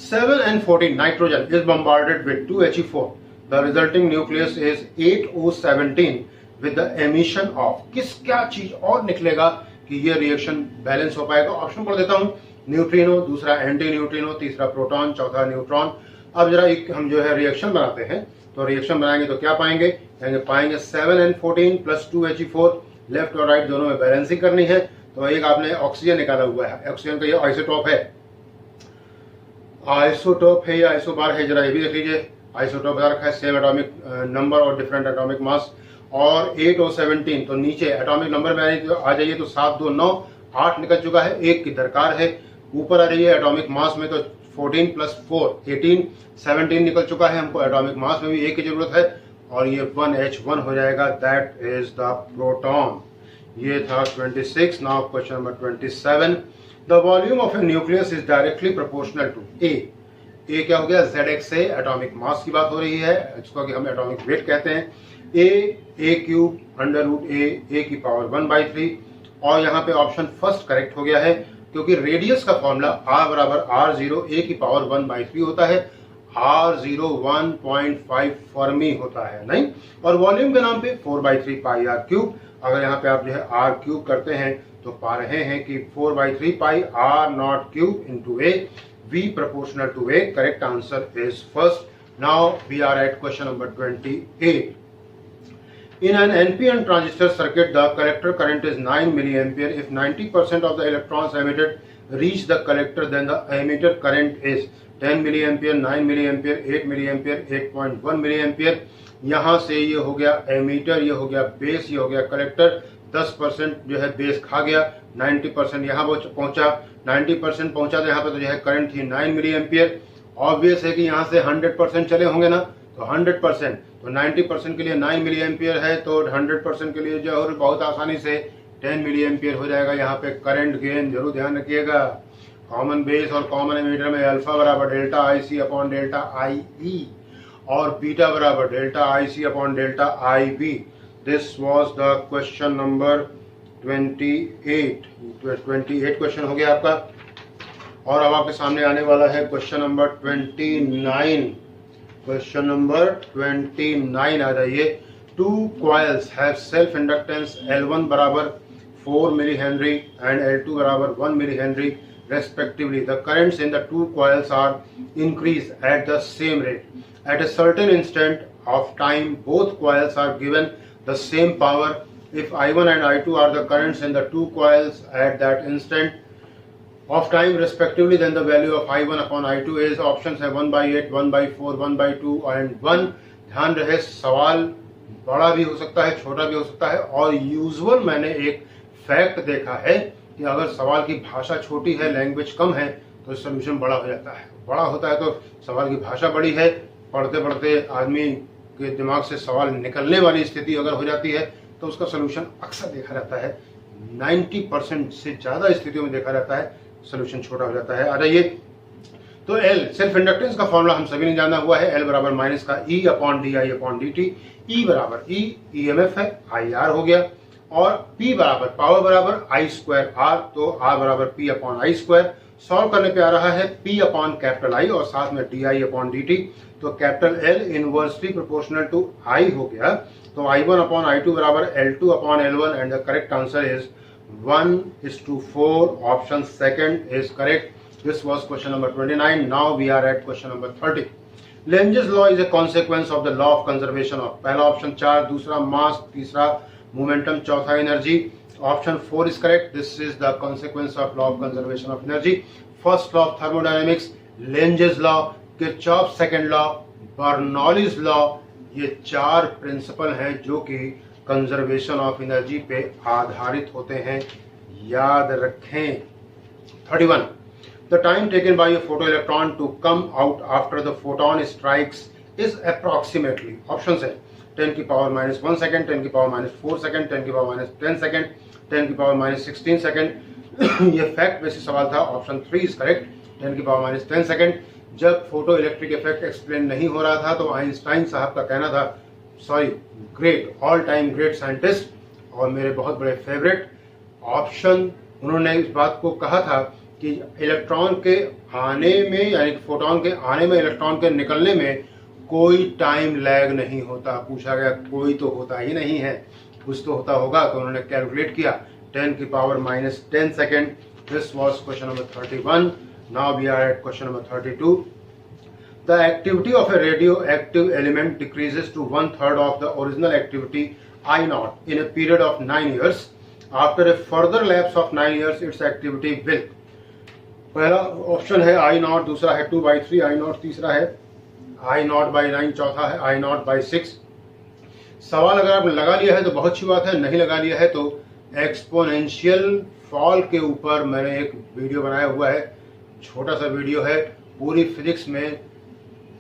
7n14 nitrogen is bombarded with 2He4, the resulting nucleus is 8O17 with the emission of. क्या चीज और निकलेगा कि ये रिएक्शन बैलेंस हो पाएगा। ऑप्शन पढ़ देता हूं, न्यूट्रिनो, दूसरा एंटी न्यूट्रिनो, तीसरा प्रोटॉन, चौथा न्यूट्रॉन। अब जरा एक हम जो है रिएक्शन बनाते हैं, तो रिएक्शन बनाएंगे तो क्या पाएंगे, पाएंगे 7n14 प्लस 2He4, लेफ्ट और राइट दोनों में बैलेंसिंग करनी है। तो एक आपने ऑक्सीजन निकाला हुआ है, ऑक्सीजन का ये आइसोटॉप है, आइसोटॉप है या आइसोबार है, जरा ये भी देख लीजिए। आइसोटॉप बता रखा है, सेम एटॉमिक नंबर और डिफरेंट एटॉमिक मास, और 8O17। तो नीचे एटॉमिक नंबर में आ जाइए तो 7 2 9 8 निकल चुका है, एक की दरकार है। ऊपर आ जाइए एटॉमिक मास में, तो 14 प्लस 4 18, 17 निकल चुका है, हमको एटॉमिक मास में भी एक की जरूरत है, और ये 1H1 हो जाएगा, दैट इज द प्रोटॉन। ये था 26। Now question number 27, the volume of a nucleus is directly proportional to A. A क्या हो गया, ZX से एटॉमिक मास की बात हो रही है, इसको कि हम एटॉमिक वेट कहते हैं। ए क्यूब अंडर रूट ए की पावर 1/3, और यहाँ पे ऑप्शन फर्स्ट करेक्ट हो गया है, क्योंकि रेडियस का फॉर्मूला R बराबर R0 ए की पावर 1/3 होता है। R0 1.5 फर्मी होता है, नहीं। और वॉल्यूम के नाम पे 4/3 पाई R क्यूब। अगर यहाँ पे आप जो है R क्यूब करते हैं तो पा रहे हैं कि 4/3 पाई R not cube into A, V proportional to A. Correct answer is first. Now we are at question number 28. In an NPN transistor circuit, the collector current is 9 milliampere. If 90% of the electrons emitted reach the collector, then the emitter current is 10 milliampere, 9 milliampere, 8 milliampere, 8.1 milliampere. यहाँ से ये हो गया ammeter, ये हो गया base, ये हो गया कलेक्टर। 10% जो है बेस खा गया, 90% यहाँ पहुंचा, 90% पहुंचा, तो यहाँ पे तो जो है करंट थी 9 मिली एम्पियर। ऑब्वियस है कि यहाँ से 100% चले होंगे ना, तो 100%, तो 90% के लिए 9 मिली एम्पियर है, तो 100% के लिए जो है बहुत आसानी से 10 मिली एम्पियर हो जाएगा। यहाँ पे करंट गेन जरूर ध्यान रखिएगा। कॉमन बेस और कॉमन एमीटर में अल्फा बराबर delta IC upon delta IE, और बीटा बराबर delta IC upon delta IB। This was the question number 28 question हो गया आपका। और अब आपके सामने आने वाला है क्वेश्चन नंबर 29। क्वेश्चन नंबर 29 आ जाइए। 2 coils have self inductance L1 बराबर 4 मिली हेनरी एंड L2 बराबर 1 millihenry respectively. The currents in the 2 coils are increased at the same rate. At a certain instant of time, both coils are given the same power. If I1 and I2 are the currents in the 2 coils at that instant of time respectively, then the value of I1 upon I2 is, options है 1/8, 1/4, 1/2 and 1। ध्यान रहे सवाल बड़ा भी हो सकता है, छोटा भी हो सकता है, और यूजुअल मैंने एक फैक्ट देखा है कि अगर सवाल की भाषा छोटी है, लैंग्वेज कम है, तो सोल्यूशन बड़ा हो जाता है। बड़ा होता है तो सवाल की भाषा बड़ी है, पढ़ते पढ़ते आदमी के दिमाग से सवाल निकलने वाली स्थिति अगर हो जाती है तो उसका सोल्यूशन अक्सर देखा जाता है, 90% से ज़्यादा स्थितियों में देखा जाता है सोल्यूशन छोटा हो जाता है। आ जाइए, तो L सेल्फ इंडक्टेंस का फॉर्मूला हम सभी ने जाना हुआ है। L बराबर माइनस का E upon D I upon d T. E बराबर E EMF है, IR हो गया, और P बराबर पावर बराबर I स्क्वायर R, तो R बराबर P upon I square. Solve करने पे आ रहा है P अपॉन कैपिटल I और साथ में d I upon d t, तो capital L inversely proportional to I हो गया, तो I1 अपॉन I2 बराबर L2 upon L1 and the correct answer is 1:4. Option second is correct. This was question number 29. Now we are at question number 30. Lenge's law is a consequence of the law of conservation of, पहला option charge, दूसरा मास, तीसरा momentum, चौथा energy. Option 4 is correct. This is the consequence of law of conservation of energy. First law of thermodynamics, Lenge's law, Kirchhoff's second law, Bernoulli's law, ये 4 principal हैं जो कि conservation of energy पे आधारित होते हैं, याद रखें। 31. The time taken by a photoelectron to come out after the photon strikes is approximately, option है 10 की पावर माइनस 1 सेकेंड, 10 की पावर माइनस 4 सेकेंड, 10 की पावर माइनस 10 सेकेंड, 10 की पावर माइनस 16 सेकेंड। ये फैक्ट बेसिस सवाल था। Option 3 is correct, 10 की power minus 10 second. जब फोटो इलेक्ट्रिक इफेक्ट एक्सप्लेन नहीं हो रहा था तो आइंस्टाइन साहब का कहना था, sorry great, all time great scientist और मेरे बहुत बड़े फेवरेट ऑप्शन, उन्होंने इस बात को कहा था कि इलेक्ट्रॉन के आने में, यानी फोटोन के आने में इलेक्ट्रॉन के निकलने में कोई टाइम लैग नहीं होता। पूछा गया कोई तो होता ही नहीं है, कुछ तो होता होगा, तो उन्होंने कैलकुलेट किया 10 की power minus 10 second. This was question number 31। Now we are at question number 32। The activity of a radioactive element decreases to 1/3 of the original activity I0 in a period of 9 years. After a further lapse of 9 years, its activity will, पहला option है I0, दूसरा है 2/3 I0, तीसरा है I0/9, चौथा है I0/6। सवाल अगर आपने लगा लिया है तो बहुत अच्छी बात है, नहीं लगा लिया है तो एक्सपोनेंशियल फॉल के ऊपर मैंने एक वीडियो बनाया हुआ है, छोटा सा वीडियो है। पूरी फिजिक्स में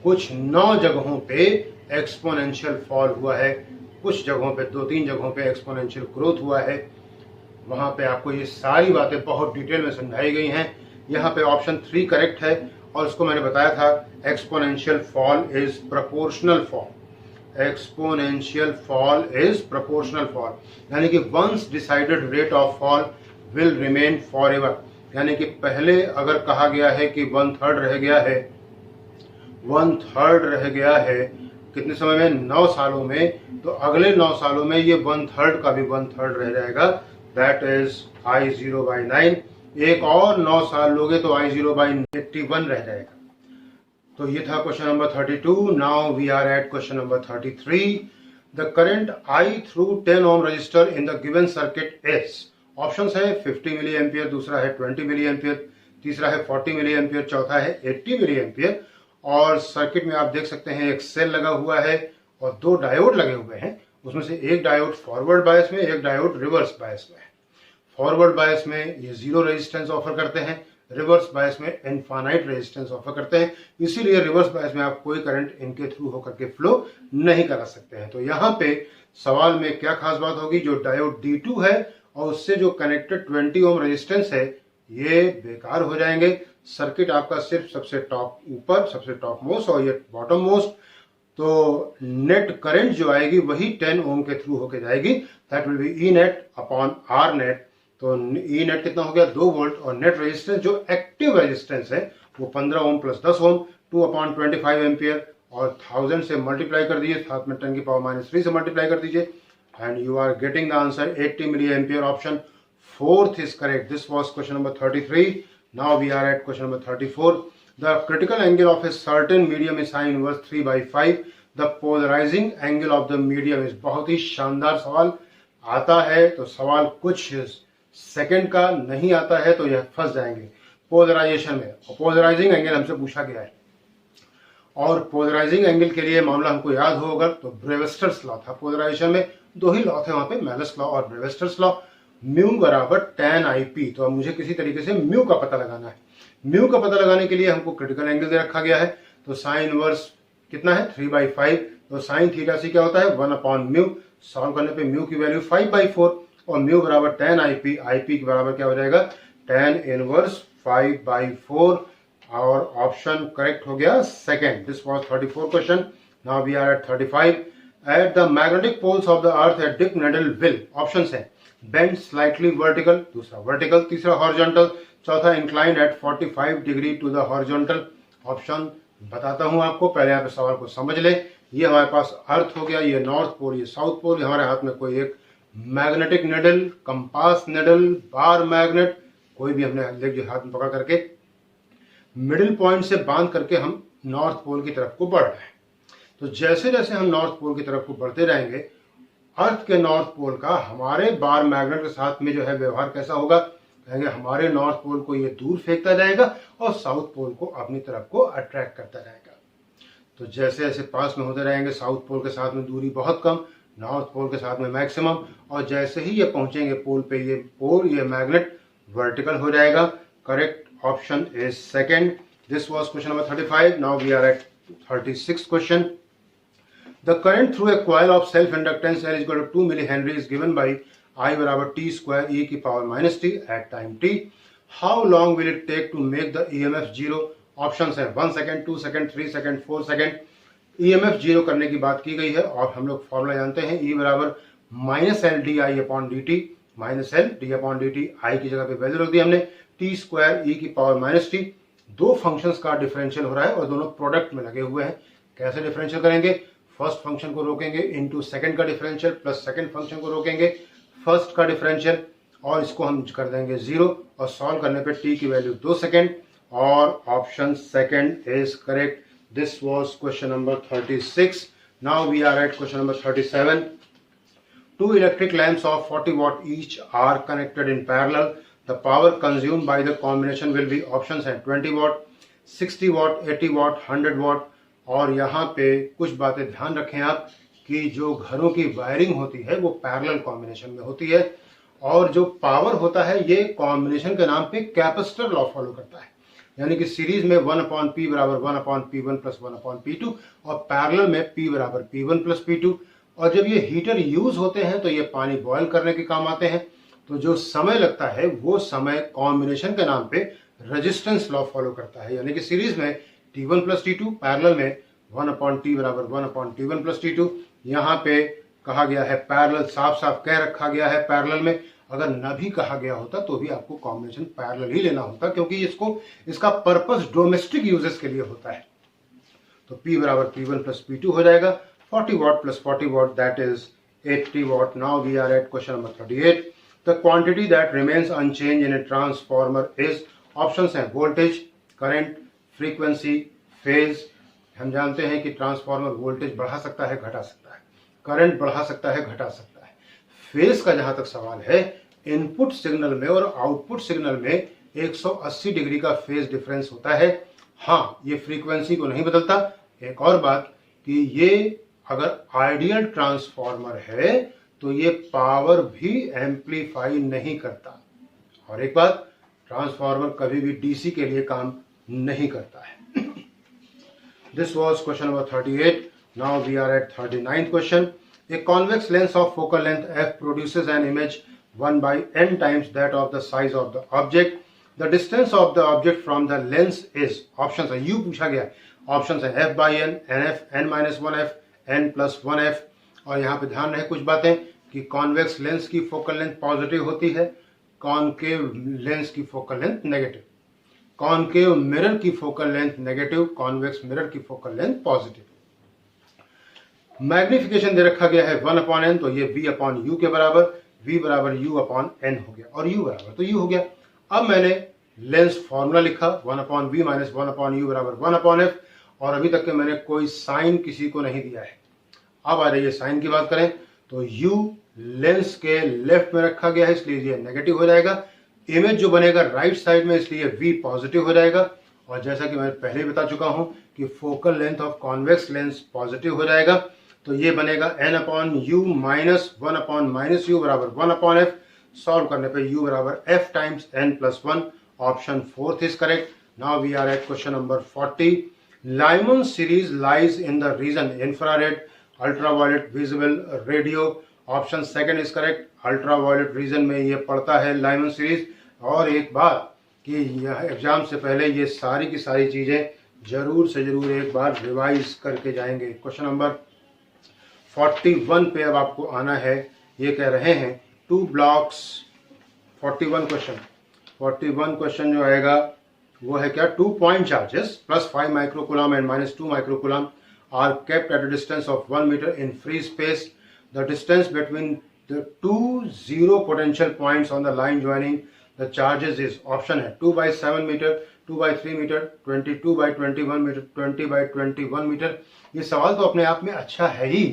कुछ 9 जगहों पे एक्सपोनेंशियल फॉल हुआ है, कुछ जगहों पे 2-3 जगहों पे एक्सपोनेंशियल ग्रोथ हुआ है। वहां पे आपको ये सारी बातें बहुत डिटेल में समझाई गई हैं। यहाँ पे ऑप्शन 3 करेक्ट है, और इसको मैंने बताया था exponential fall is proportional fall. Exponential fall is proportional fall, यानी कि once decided rate of fall will remain forever. यानी कि पहले अगर कहा गया है कि 1/3 रह गया है, 1/3 रह गया है कितने समय में, 9 सालों में, तो अगले 9 सालों में ये 1/3 का भी 1/3 रह जाएगा, दैट इज I0/9। एक और 9 साल लोगे तो I0/81 रह जाएगा। तो ये था question number 32। Now we are at question number 33। The current I through 10 ohm resistor in the given circuit is, option है 50 मिली एम्पियर, दूसरा है 20 मिली एम्पियर, तीसरा है 40 मिली एम्पियर, चौथा है 80 मिली एम्पियर। और सर्किट में आप देख सकते हैं एक सेल लगा हुआ है और 2 डायोड लगे हुए हैं। उसमें से एक डायोड फॉरवर्ड बायस में, एक डायोड रिवर्स बायस में है। फॉरवर्ड बायस में ये 0 रेजिस्टेंस ऑफर करते हैं, रिवर्स बायस में इनफाइनाइट रेजिस्टेंस ऑफर करते हैं, इसीलिए रिवर्स बायस में आप कोई करंट इनके थ्रू होकर के फ्लो नहीं करा सकते हैं। तो यहाँ पे सवाल में क्या खास बात होगी, जो डायोड D2 है और उससे जो कनेक्टेड 20 ओम रेजिस्टेंस है ये बेकार हो जाएंगे। सर्किट आपका सिर्फ सबसे टॉप ऊपर, सबसे टॉप मोस्ट और ये बॉटम मोस्ट, तो नेट करंट जो आएगी वही 10 ओम के थ्रू होके जाएगी, that will B E net upon R net. तो ई नेट कितना हो गया 2 वोल्ट, और नेट रेजिस्टेंस जो एक्टिव रेजिस्टेंस है वो 15 ओम प्लस 10 ओम 2/25 एम्पियर, और 1000 से मल्टीप्लाई कर दीजिए, साथ में 10⁻³ से मल्टीप्लाई कर दीजिए, and you are getting the answer 80 milliampere. Option 4th is correct. This was question number 33. Now we are at question number 34. The critical angle of a certain medium is sin inverse 3/5. The polarizing angle of the medium is. बहुत ही शानदार सवाल आता है, तो सवाल कुछ second का नहीं आता है तो यह फंस जाएंगे पोलराइजेशन में. पोलराइजिंग एंगल हमसे पूछा गया है, और पोलराइजिंग एंगल के लिए मामला हमको याद होगा तो ब्रेविस्टर्स लॉ था. पोलराइजेशन में 2 ही लॉ थे वहां पे, मेलस लॉ और ब्रेविस्टर्स लॉ. म्यू बराबर tan IP, तो अब मुझे किसी तरीके से म्यू का पता लगाना है. म्यू का पता लगाने के लिए हमको क्रिटिकल एंगल दे रखा गया है, तो साइन इनवर्स कितना है 3/5, तो साइन थीटा सी क्या होता है 1/म्यू. सॉल्व करने पे म्यू की वैल्यू 5/4, और म्यू बराबर tan IP, IP के बराबर क्या हो जाएगा tan इनवर्स 5/4, और ऑप्शन करेक्ट हो गया second. This was 34 question. Now we are at 35. At the magnetic poles of the earth a dip needle will. Options है बेंड स्लाइटली वर्टिकल, दूसरा वर्टिकल, तीसरा हॉरिजॉन्टल, चौथा inclined at 45 degree to the horizontal. Option बताता हूं आपको, पहले आप इस सवाल को समझ ले. ये हमारे पास अर्थ हो गया, ये नॉर्थ पोल, ये साउथ पोल, हमारे हाथ में कोई एक magnetic needle, compass needle, bar magnet, कोई भी हमने लेके हाथ में पकड़ करके मिडिल पॉइंट से बांध करके हम नॉर्थ पोल की तरफ को बढ़ रहे हैं. तो जैसे जैसे हम नॉर्थ पोल की तरफ को बढ़ते रहेंगे, अर्थ के नॉर्थ पोल का हमारे बार मैग्नेट के साथ में जो है व्यवहार कैसा होगा, कहेंगे हमारे नॉर्थ पोल को ये दूर फेंकता जाएगा और साउथ पोल को अपनी तरफ को अट्रैक्ट करता जाएगा. तो जैसे जैसे पास में होते रहेंगे, साउथ पोल के साथ में दूरी बहुत कम, नॉर्थ पोल के साथ में मैक्सिमम, और जैसे ही ये पहुंचेंगे पोल पे, ये पोल, ये मैग्नेट वर्टिकल हो जाएगा. Correct option is second. This was question number 35. Now we are at 36 question. The current through a coil of self-inductance L is equal to 2 millihenry is given by I बराबर t square e की power minus t at time t. How long will it take to make the EMF zero? Options हैं 1 second, 2 second, 3 second, 4 second. EMF zero करने की बात की गई है, और हम लोग फॉर्मूला जानते हैं E बराबर -L di/dt, -L d/dt. I की जगह पे वैल्यू रख दी हमने, t स्क्वायर e की पावर माइनस t. दो फंक्शंस का डिफरेंशियल हो रहा है और दोनों प्रोडक्ट में लगे हुए हैं. कैसे डिफरेंशियल करेंगे, फर्स्ट फंक्शन को रोकेंगे इनटू सेकंड का डिफरेंशियल, प्लस सेकंड फंक्शन को रोकेंगे फर्स्ट का डिफरेंशियल, और इसको हम कर देंगे 0, और सॉल्व करने पे t की वैल्यू 2 सेकंड, और option second is correct. This was question number 36. Now we are at question number 37. 2 electric lamps of 40 watt each are connected in parallel. The power consumed by the combination will be, options हैं 20 watt, 60 watt, 80 watt, 100 watt. और यहाँ पे कुछ बातें ध्यान रखें आप, कि जो घरों की वायरिंग होती है वो पैरेलल कॉम्बिनेशन में होती है, और जो पावर होता है ये कॉम्बिनेशन के नाम पे कैपेसिटर लॉ फॉलो करता है. यानी कि सीरीज में 1/p बराबर 1/p1 प्लस 1/p2, और पैरेलल में p बराबर p1 प्लस p2. और जब ये हीटर यूज होते हैं तो ये पानी बॉयल करने के काम आते हैं. तो जो समय लगता है वो समय कॉम्बिनेशन के नाम पे रेजिस्टेंस लॉ फॉलो करता है. यानी कि सीरीज में T1 प्लस T2, पैरेलल में 1/t बराबर 1/T1 प्लस T2. यहाँ पे कहा गया है पैरेलल, साफ साफ कह रखा गया है पैरेलल में. अगर न भी कहा गया होता तो भी आपको कॉम्बिनेशन पैरेलल ही लेना होता, क्योंकि इसका पर्पस डोमेस्टिक यूजेस के लिए होता है. तो P बराबर P1 प्लस P2 हो जाएगा. 40 watt plus 40 watt, that is 80 watt. Now we are at question number 38. The quantity that remains unchanged in a transformer is, options हैं voltage, current, frequency, phase. हम जानते हैं कि ट्रांसफार्मर वोल्टेज बढ़ा सकता है, घटा सकता है, करंट बढ़ा सकता है, घटा सकता है. फेज का जहां तक सवाल है, इनपुट सिग्नल में और आउटपुट सिग्नल में 180 डिग्री का फेज डिफरेंस होता है. हाँ, ये फ्रीक्वेंसी को नहीं बदलता. एक और बात कि ये अगर आइडियल ट्रांसफार्मर है तो ये पावर भी एम्पलीफाई नहीं करता. और एक बात, ट्रांसफार्मर कभी भी डीसी के लिए काम नहीं करता है. This was question number 38. Now we are at 39th question. A convex lens of focal length f produces an image 1 by n times that of the size of the object. The distance of the object from the lens is, options है, u पूछा गया, options है f by n, nf, n minus 1f, n plus 1f. और यहाँ पे ध्यान रहे कुछ बातें, कि कॉन्वेक्स लेंस की फोकल लेंथ पॉजिटिव होती है, कॉनकेव लेंस की focal length negative, concave mirror की focal length negative, convex mirror की फोकल लेंथ पॉजिटिव। मैग्निफिकेशन दे रखा गया है 1/n, तो ये v अपॉन यू के बराबर, v बराबर u अपॉन n हो गया और u बराबर तो u हो गया। अब मैंने लेंस फॉर्मूला लिखा 1/v माइनस 1/u बराबर 1/f, और अभी तक के मैंने कोई साइन किसी को नहीं दिया है। अब आ जाइए साइन की बात करें तो u लेंस के लेफ्ट में रखा गया है इसलिए ये नेगेटिव हो जाएगा, इमेज जो बनेगा राइट साइड में इसलिए v पॉजिटिव हो जाएगा, और जैसा कि मैं पहले बता चुका हूं कि focal length of convex lens positive हो जाएगा, तो ये बनेगा n upon u minus 1 upon minus u बराबर 1/f। सॉल्व करने पे u बराबर f times n plus 1। Option 4th is correct. Now we are at question number 40। Lyman series lies in the region infrared, ultraviolet, visible, radio. Option 2nd is correct. Ultraviolet region में ये पड़ता है Lyman series. और एक बात कि यह exam से पहले ये सारी की सारी चीजें जरूर से जरूर एक बार रिवाइज करके जाएंगे। क्वेश्चन नंबर 41 पे अब आपको आना है। ये कह रहे हैं 2 ब्लॉक्स, 41 क्वेश्चन जो आएगा वो है क्या, 2 point charges plus 5 microcoulomb and minus 2 microcoulomb are kept at a distance of 1 metre in free space. The distance between the 2 zero potential points on the line joining the charges is, option है 2/7 metre, 2/3 metre, 22/21 metre, 20/21 metre. ये सवाल तो अपने आप में अच्छा है ही,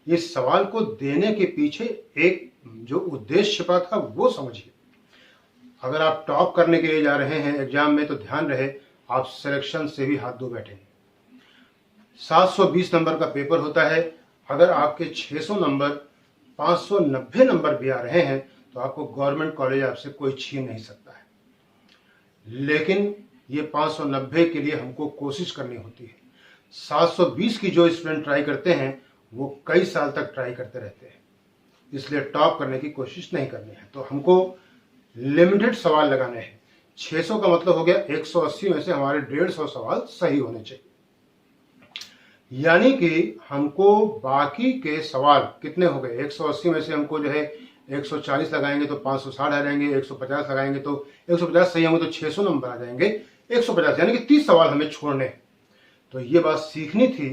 इस सवाल को देने के पीछे एक जो उद्देश्य छिपा था वो समझिए। अगर आप टॉप करने के लिए जा रहे हैं एग्जाम में तो ध्यान रहे आप सिलेक्शन से भी हाथ धो बैठेंगे। 720 नंबर का पेपर होता है, अगर आपके 600 नंबर 590 नंबर भी आ रहे हैं तो आपको गवर्नमेंट कॉलेज आपसे कोई छीन नहीं सकता है। लेकिन ये 590 के लिए हमको कोशिश करनी होती है। 720 की जो स्टूडेंट ट्राई करते हैं वो कई साल तक ट्राई करते रहते हैं, इसलिए टॉप करने की कोशिश नहीं करनी है। तो हमको लिमिटेड सवाल लगाने हैं। 600 का मतलब हो गया 180 में से हमारे 150 सवाल सही होने चाहिए, यानी कि हमको बाकी के सवाल कितने हो गए, 180 में से हमको जो है 140 लगाएंगे तो 560 आ जाएंगे, 150 लगाएंगे तो 150 सही होंगे तो 600 नंबर आ जाएंगे, 150 यानी कि 30 सवाल हमें छोड़ने हैं। तो ये बात सीखनी थी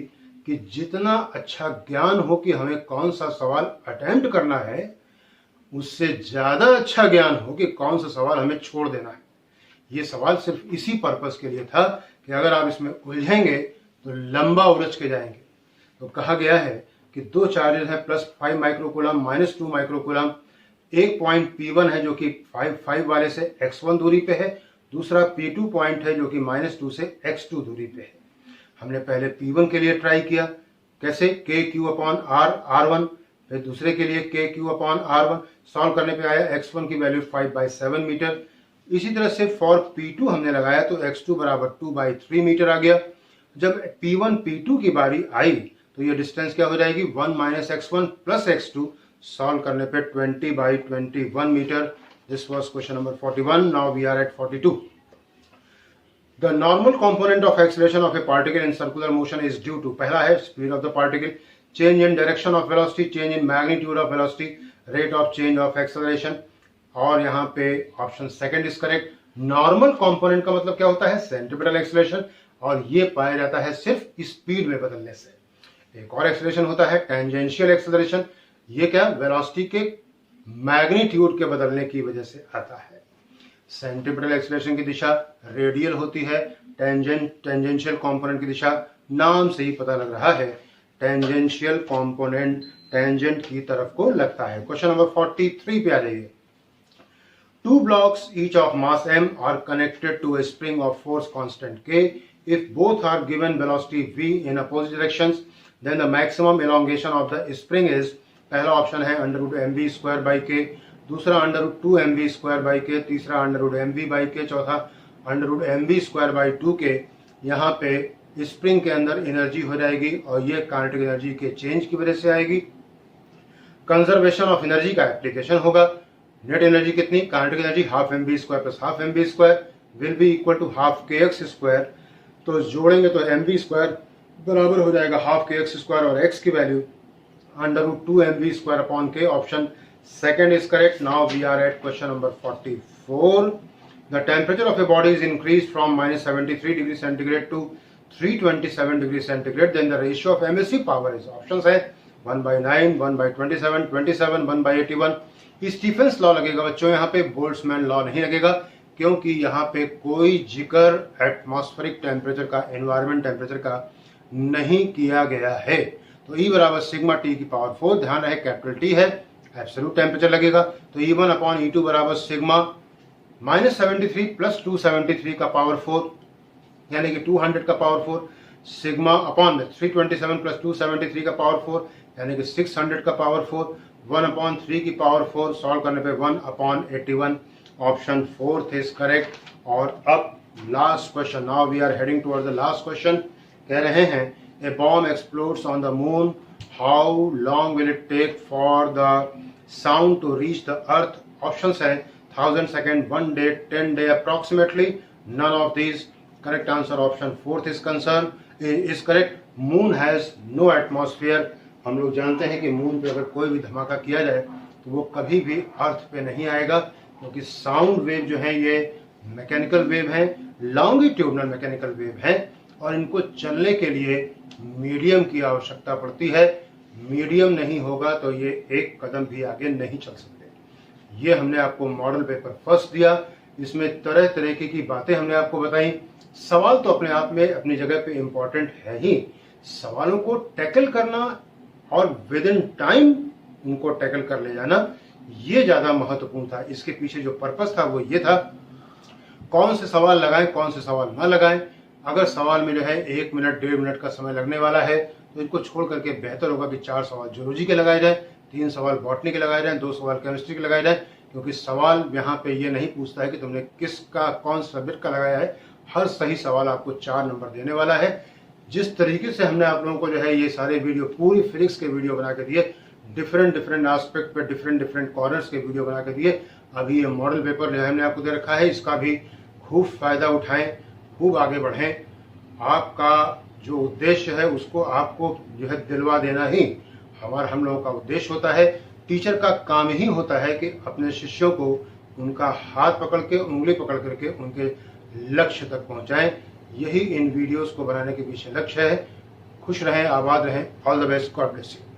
कि जितना अच्छा ज्ञान हो कि हमें कौन सा सवाल अटेम्प्ट करना है, उससे ज्यादा अच्छा ज्ञान हो कि कौन सा सवाल हमें छोड़ देना है। ये सवाल सिर्फ इसी पर्पस के लिए था कि अगर आप इसमें उलझेंगे तो लंबा उलझ के जाएंगे। तो कहा गया है कि 2 चार्जेस हैं प्लस 5 माइक्रोकूलम माइनस 2 माइक्रोकूलम। एक पॉइंट P1 है जो कि 5 वाले से x1 दूरी पे है, दूसरा P2 पॉइंट है जो कि -2 से x2 दूरी पे है। हमने पहले P1 के लिए ट्राई किया, कैसे, KQ/R1, फिर दूसरे के लिए KQ/R1। सॉल्व करने पे आया x1 की वैल्यू 5/7 मीटर। इसी तरह से फॉर P2 हमने लगाया तो x2 बराबर 2/3 मीटर आ गया। जब P1 P2 की बारी आई तो ये डिस्टेंस क्या हो जाएगी, 1 minus x1 plus x2। Solve करने पे 20/21 metre. This was question number 41। Now we are at 42। The normal component of acceleration of a particle in circular motion is due to, पहला है speed of the particle, change in direction of velocity, change in magnitude of velocity, rate of change of acceleration। और यहाँ पे option 2nd is correct. Normal component का मतलब क्या होता है, सेंट्रीपिटल एक्सेलरेशन, और ये पाया जाता है सिर्फ स्पीड में बदलने से। एक और एक्सेलरेशन होता है टेंजेंशियल एक्सेलरेशन, ये क्या, वेलोसिटी के मैग्नीट्यूड के बदलने की वजह से आता है। सेंट्रीपिटल एक्सेलरेशन की दिशा रेडियल होती है, टेंजेंशियल कंपोनेंट की दिशा नाम से ही पता लग रहा है, टेंजेंशियल कंपोनेंट टेंजेंट की तरफ को लगता है। क्वेश्चन नंबर 43 पे आ जाइए। 2 blocks each of mass m are connected to a spring of force constant k. If both are given velocity v in opposite directions, then the maximum elongation of the spring is, पहला option है √mv²/k, दूसरा √2mv²/k, तीसरा √mv/k, चौथा √mv²/2k। यहाँ पे spring के अंदर energy हो जाएगी और ये काइनेटिक एनर्जी के चेंज की वजह से आएगी। कंजर्वेशन ऑफ एनर्जी का एप्लीकेशन होगा। नेट एनर्जी कितनी, kinetic energy half mv² plus half mv² will be equal to half kx²। तो जोड़ेंगे तो mv² बराबर हो जाएगा हाफ kx² और x की value √2mv²/k। Option Second is correct. Now we are at question number 44. The temperature of a body is increased from -73 degree centigrade to 327 degree centigrade. Then the ratio of MSC power is, options है 1/9, 1/27, 27, 1/81. Stephen's law लगेगा बच्चों, यहाँ पे Boltzmann law नहीं लगेगा, क्योंकि यहाँ पे कोई जिक्र एटमॉस्फेरिक टेम्परेचर का, एनवायरमेंट टेम्परेचर का नहीं किया गया है। तो E बराबर सिग्मा टी की पावर 4, ध्यान रहे कैपिटल टी है, एब्सोल्यूट टेम्परेचर लगेगा। तो E1 अपॉन E2 बराबर सिग्मा -73 प्लस 273 का पावर 4, यानी कि 200 का पावर 4, सिग्मा अपॉन 327 प्लस 273 का पावर 4, यानी कि 600 का पावर 4, 1/3 की पावर 4, सॉल्व करने पे 1/81, ऑप्शन 4 इज करेक्ट। और अब last question, now we are heading towards the last question. कह रहे हैं a bomb explodes on the moon, how long will it take for the sound to reach the earth? Options हैं 1000 second, 1 day, 10 day, approximately none of these. Correct answer option 4 is correct. Moon has no atmosphere. हम लोग जानते हैं कि moon पे अगर कोई भी धमाका किया जाए तो वो कभी भी अर्थ पे नहीं आएगा, क्योंकि साउंड वेव जो है ये मैकेनिकल वेव है, लॉन्गिट्यूडनल मैकेनिकल वेव है, और इनको चलने के लिए मीडियम की आवश्यकता पड़ती है। मीडियम नहीं होगा तो ये एक कदम भी आगे नहीं चल सकते। ये हमने आपको मॉडल पेपर फर्स्ट दिया, इसमें तरह तरीके की बातें हमने आपको बताई। सवाल तो अपने आप में अपनी जगह पे इम्पोर्टेंट है ही, सवालों को टैकल करना और विद इन टाइम उनको टैकल कर ले जाना, ये ज्यादा महत्वपूर्ण था। इसके पीछे जो पर्पस था वो ये था, कौन से सवाल लगाएं, कौन से सवाल ना लगाएं। अगर सवाल में जो है 1 मिनट 1.5 मिनट का समय लगने वाला है तो इनको छोड़ करके बेहतर होगा कि 4 सवाल जूलॉजी के लगाए जाए, 3 सवाल बॉटनी के लगाए जाए, 2 सवाल केमिस्ट्री के लगाए जाए, क्योंकि सवाल यहाँ पे ये नहीं पूछता है कि तुमने किसका, कौन सब्जेक्ट का लगाया है। हर सही सवाल आपको 4 नंबर देने वाला है। जिस तरीके से हमने आप लोगों को जो है ये सारे वीडियो, पूरी फिजिक्स के वीडियो बना के दिए, डिफरेंट एस्पेक्ट पे डिफरेंट कॉर्नर्स के वीडियो बना के दिए। अभी ये मॉडल पेपर जो हमने आपको दे रखा है, इसका भी खूब फायदा उठाएं, खूब आगे बढ़ें। आपका जो उद्देश्य है उसको आपको जो है दिलवा देना ही हम लोगों का उद्देश्य होता है। टीचर का काम ही होता है कि अपने शिष्यों को उनका हाथ पकड़ के, उंगली पकड़ करके उनके लक्ष्य तक पहुंचाएं। यही इन वीडियोस को बनाने के पीछे लक्ष्य है। खुश रहें, आबाद रहें। All the best, God bless you.